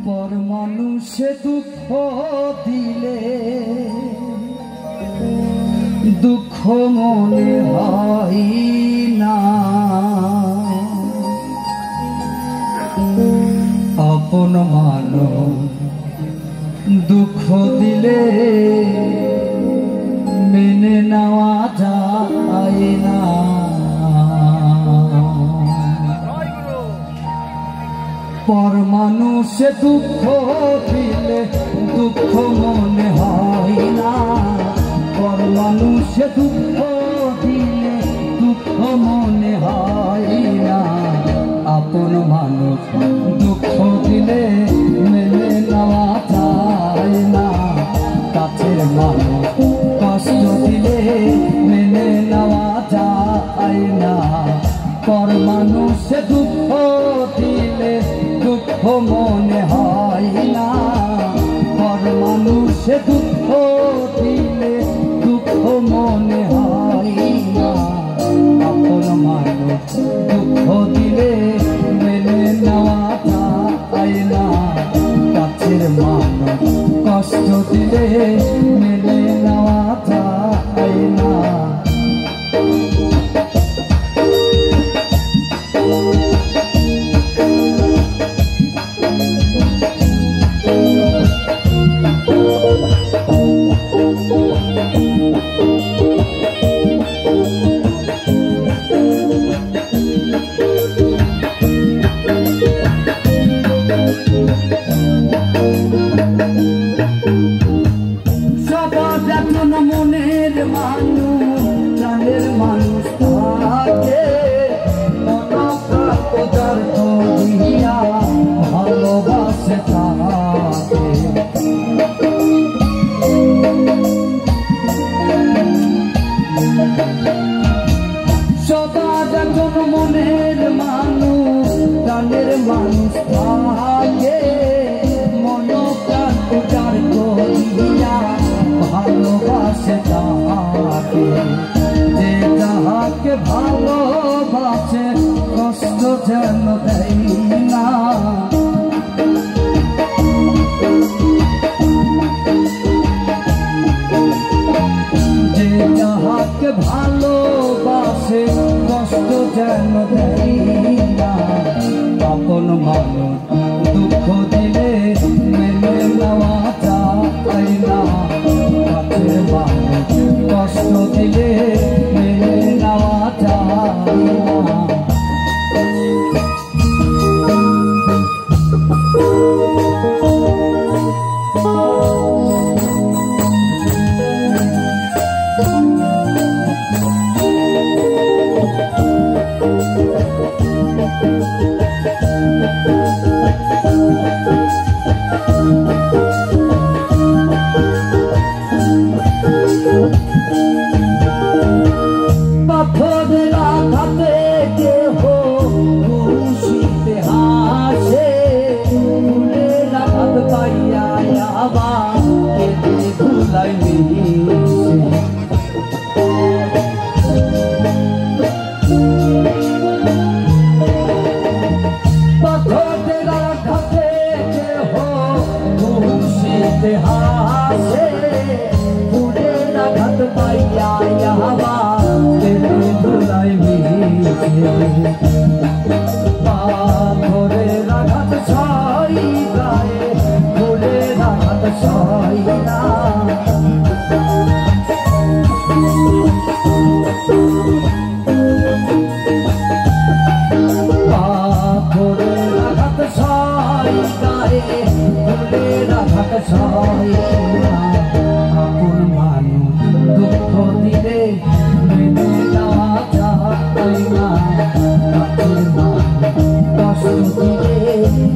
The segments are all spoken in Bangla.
পর মানুষে দুঃখ দিলে দুঃখ মনে হয় না, আপন মানুষ দুঃখ দিলে মেনে নেওয়া যায় না। পর মানুষে দুঃখ দিলে দুঃখ মনে হয় না, পর মানুষে দুঃখ দিলে দুঃখ মনে হয় না, আপন মানুষ দুঃখ দিলে মেনে নেওয়া যায় না, কাছের মানুষ কষ্ট দিলে মেনে নেওয়া যায় না। পর মানুষে দুঃখ দিলে দুঃখ মনে হয় না, পর মানুষে দুঃখ দিলে দুঃখ মনে হয় না, আপন মানুষ দুঃখ দিলে মেনে নেওয়া যায় না, কাছের মানুষ কষ্ট দিলে মেনে নেওয়া যায় না। সবার এখন মনের মানুষ প্রাণের মানুষ থাকে, পদার্থ দিয়া ভালোবাসে থাকে। সবার এখন মনের মানুষ প্রাণের মানুষ থাকে, ভালোবাসে তাকে, যে যাহাকে ভালোবাসে কষ্ট যেন দেয় না। যে যাহাকে ভালোবাসে কষ্ট যেন দেয় না, আপন মানুষ দুঃখ দিলে মেনে নেওয়া যায় না, কাছের মানুষ কষ্ট দিলে মেনে নেওয়া যায় না। পাথরের আঘাতে কেহ খুশিতে হাসে, ফুলের আঘাত পাইয়া আবার কেঁদে ভুলাই মিশে। পাথরের আঘাতে কেহ খুশিতে হাসে, ফুলের আঘাত পাইয়া আবার ধুলাই মিশে। পাথরের আঘাত ছয় গায়ে, ফুলের আঘাত ছয় না। পাথরের আঘাত ছয় গায়ে, ফুলের আঘাত ছয় না, আপন মানুষ দুঃখ দিলে মেনে নেওয়া যায় না, কাছের মানুষ কষ্ট দিলে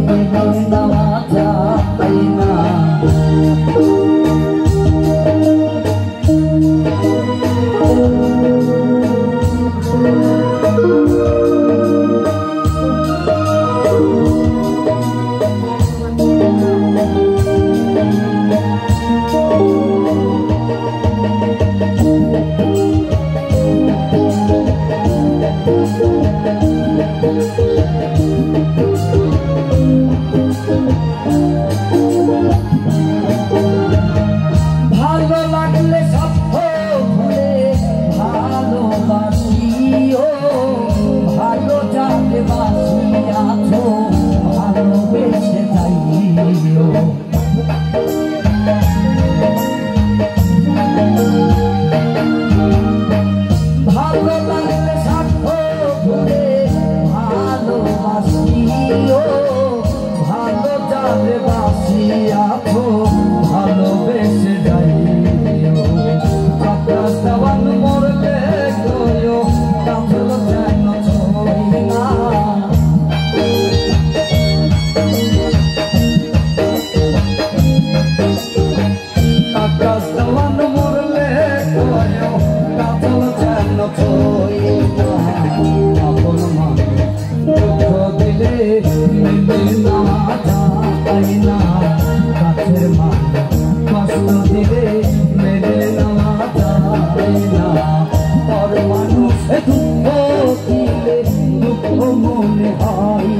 মেনে নেওয়া যায় না। পেলে মেলে না যায় না, কাছের মানুষ কষ্ট দিলে মেলে না যায় না। পর মানুষ দুঃখ দিলে দুঃখ মনে হয়